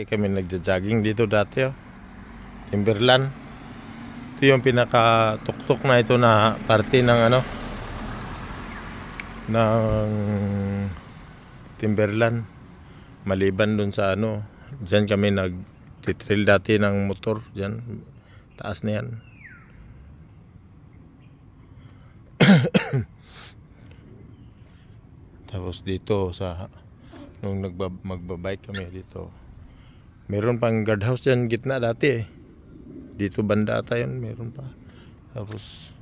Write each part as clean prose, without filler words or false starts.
Kami nagja-jogging dito dati, oh. Timberland. Ito yung pinaka-tuktok na ito na parte ng ng Timberland. Maliban dun sa diyan kami nag-trail dati ng motor diyan. Taas na yan. Tapos dito sa nung magbabike kami dito, meron pang guardhouse dyan gitna dati eh. Dito banda ata yun, meron pa. Tapos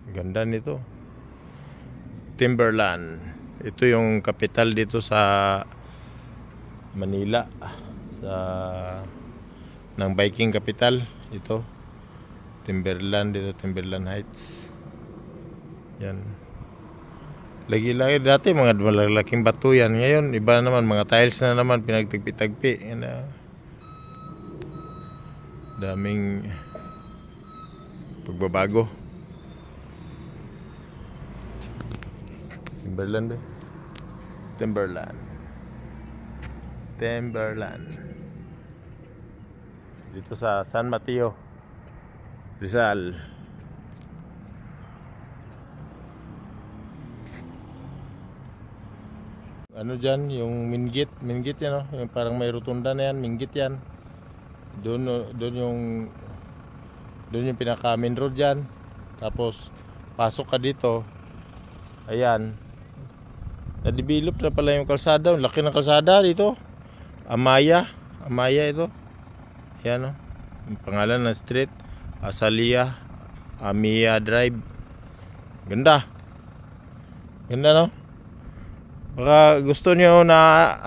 ganda nito, Timberland. Ito yung capital dito sa Manila, ng biking capital. Ito Timberland, dito Timberland Heights. Yan. Lagi-lagi dati mga malalaking bato yan. Ngayon iba naman, mga tiles na naman, pinagtagpi-tagpi. Daming pagbabago. Timberland eh. Timberland dito sa San Mateo, Rizal. Dyan, yung Minggit yan, yung parang may rotunda na yan, Minggit yan. Doon yung pinaka main road dyan. Tapos pasok ka dito, ayan, na-develop na pala yung kalsada. Laki ng kalsada dito, Amaya ito. Ayan, yung pangalan ng street, Azalea Amaya Drive. Ganda no. Baka gusto nyo na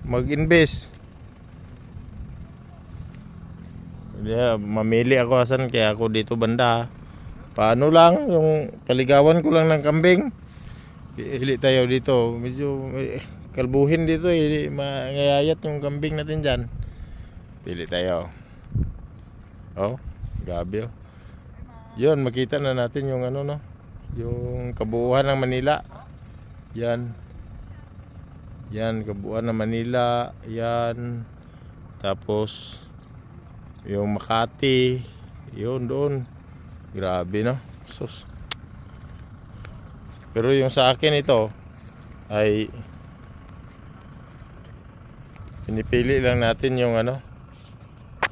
mag-invest. Mamili ako asan, kaya ako dito banda. Paano lang, yung paligawan ko lang ng kambing. Hili tayo dito. Medyo kalbuhin dito eh. Mangayayat yung kambing natin dyan. Pili tayo. Oh, gabi oh. Yun, makita na natin yung yung kabuuan ng Manila. Yan, kabuuan ng Manila. Yan. Tapos yung Makati, yun doon. Grabe no. Sus. Pero yung sa akin ito ay pinipili lang natin yung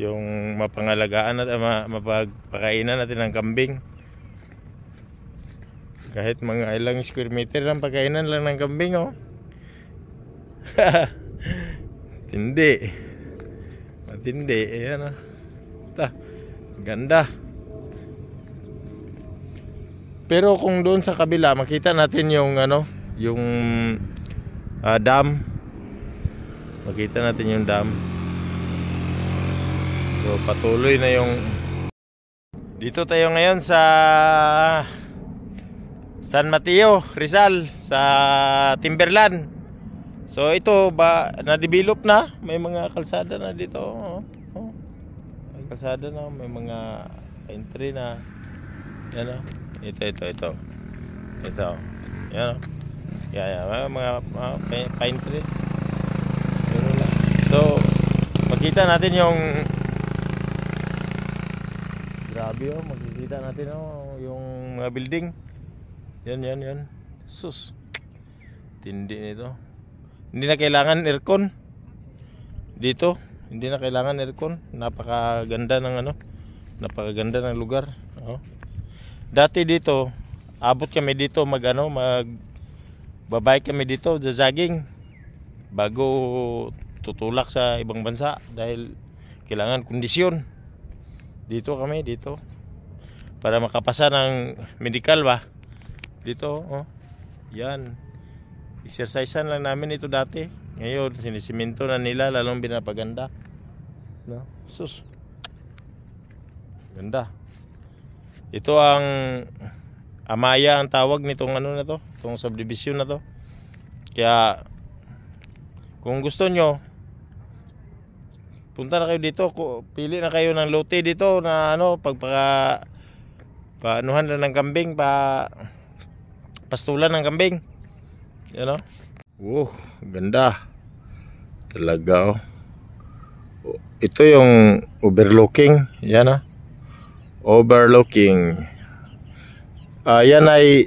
yung mapangalagaan natin, mapagpakainan natin ng kambing. Kahit mga ilang square meter lang pagkainan lang ng kambing, oh. Matindi. Ayan, oh. Ganda. Pero kung doon sa kabila makita natin yung yung dam. Makita natin yung dam. So patuloy na yung dito tayo ngayon sa San Mateo, Rizal, sa Timberland. So ito ba na-develop na, may mga kalsada na dito, May kalsada na, may mga pine tree na. Yan, ito. Yan, mga pine tree. So makita natin yung grabe, makikita natin yung mga building. Yan. Sus. Tindi nito. Hindi na kailangan aircon. Dito, hindi na kailangan aircon. Napakaganda ng napakaganda ng lugar. Dati dito, abot kami dito magbabike kami dito, jogging bago tutulak sa ibang bansa dahil kailangan kondisyon. Dito para makapasa ng medical ba. Dito, yan. Exercisean lang namin ito dati. Ngayon, sinisiminto na nila, lalong binapaganda. No? Sus. Ganda. Ito ang Amaya ang tawag nitong na to, itong subdivision na to. Kaya, kung gusto nyo, punta na kayo dito, pili na kayo ng lote dito na paanuhan na ng kambing, pastulan ng kambing. Ganda. Talaga, oh. Ito yung overlooking. Yan, ah. Overlooking. Yan ay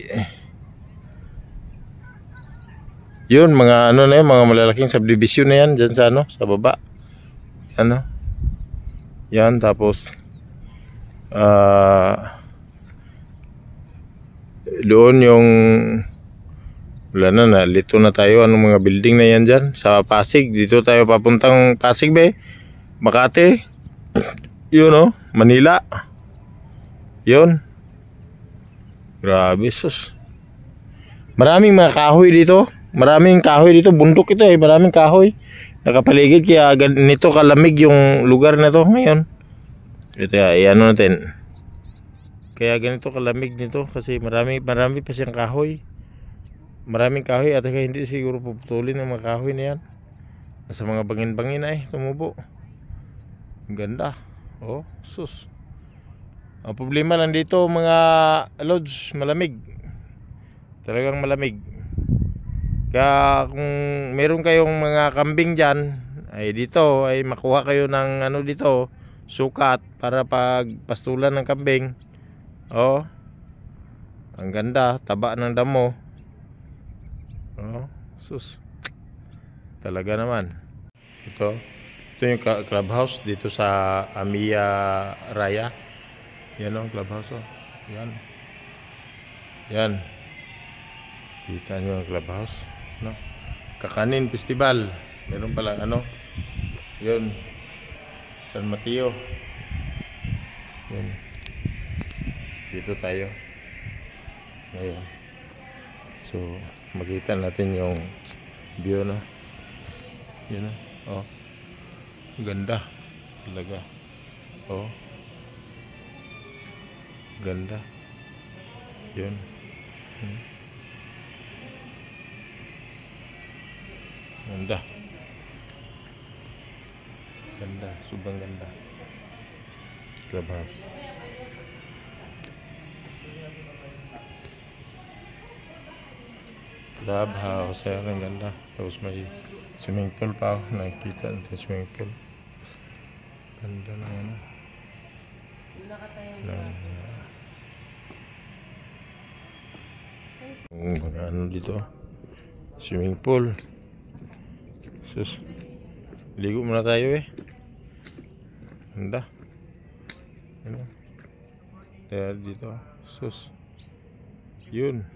yun, mga ano na yun, mga malalaking subdivision na yan dyan sa ano, sa baba. Yan, oh. Yan, tapos doon yung wala na, lito na tayo. Anong mga building na yan dyan sa Pasig. Dito tayo papuntang Pasig be, Makati. Yun, oh, Manila. Yun. Grabe, sus. Maraming mga kahoy dito. Maraming kahoy dito. Bundok ito eh. Maraming kahoy nakapaligid, kaya ganito kalamig yung lugar na to ngayon. Ito ano natin. Kaya ganito kalamig nito kasi marami pa siyang kahoy. Maraming kahoy at kaya hindi siguro puputulin ng mga kahoy na yan. Sa mga bangin-bangin ay tumubo. Ganda. Oh, sus. Ang problema lang dito mga lods, malamig. Talagang malamig. Kaya kung meron kayong mga kambing dyan, ay dito ay makuha kayo ng ano dito, sukat para pagpastulan ng kambing. Oh, ang ganda, taba ng damo. Oh, sus. Talaga naman. Ito yung clubhouse dito sa Amiya Raya. Yan o, clubhouse o. Yan. Yan. Kita nyo ang clubhouse, no? Kakanin Festival. Meron pala ano. Yun. San Mateo. Yun. Dito tayo. Ngayon. So, makita natin yung view, no? Yun, no? Oh. Ganda. Talaga. Oh. Ganda. Yun. Ganda. Ganda. Sobrang ganda. Clubhouse. Clubhouse. Ayan, ang ganda. Tapos may swimming pool pa. Nakikita natin swimming pool. Ganda na ano. Mga ano dito, swimming pool. Sus, ligo muna tayo eh. Ganda. Ano? Kaya dito, sus. Yun.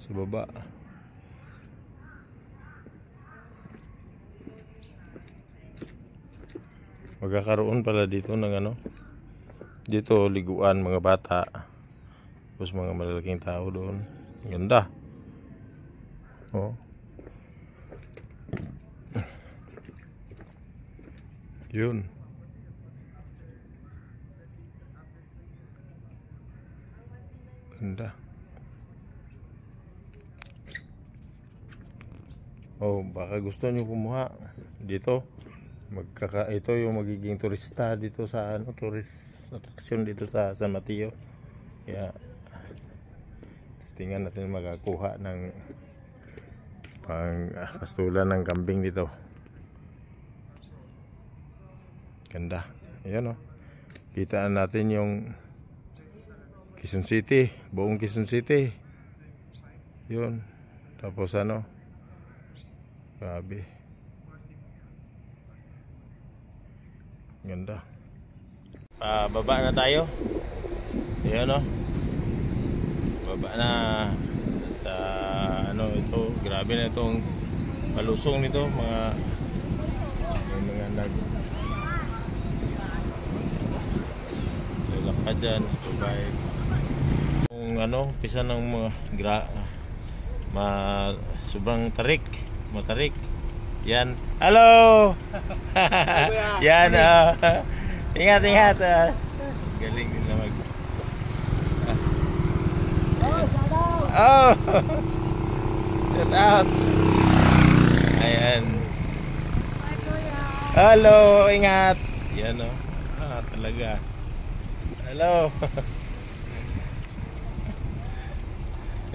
Sa baba. Magkakaroon pala dito ng ano. Dito liguan mga bata. Tapos mga malalaking tao doon. Ganda. Oh. Yun. Ganda. Oh, baka gusto nyo kumuha dito. Ito yung magiging turista dito sa ano, tourist attraction dito sa San Mateo. Kaya tingnan natin makakuha ng pastulan ng kambing dito. Ganda. Ayan, oh. Kitaan natin yung Quezon City, buong Quezon City. Yun. Tapos ano? Grabe. Ganda. Baba na tayo. Ayan, oh. Baba na sa ano ito. Grabe na itong palusong nito. Mga lalakad dyan. Bye. Kung ano, pisa ng mga sobrang tarik. Matarik. Yan. Hello! Yan. Ingat. Galing din na mag... Oh! Shout out! Ayan. Hello! Ingat! Yan, oh. Talaga. Hello!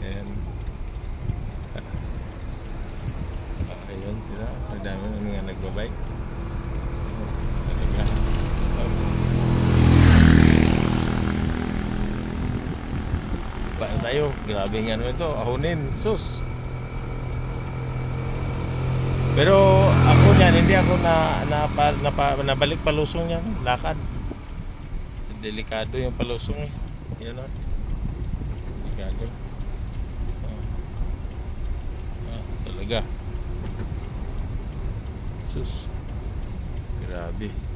Ayan. Diba? Ang dami ng mga nagbabike. Talaga. Ba tayo, grabe nga naman ito, ahonin, sus. Pero ako niyan, hindi ako nabalik palusong niyan, lakad. Delikado yung palusong eh. Yan o. Delikado. Talaga. Sus. Grabe.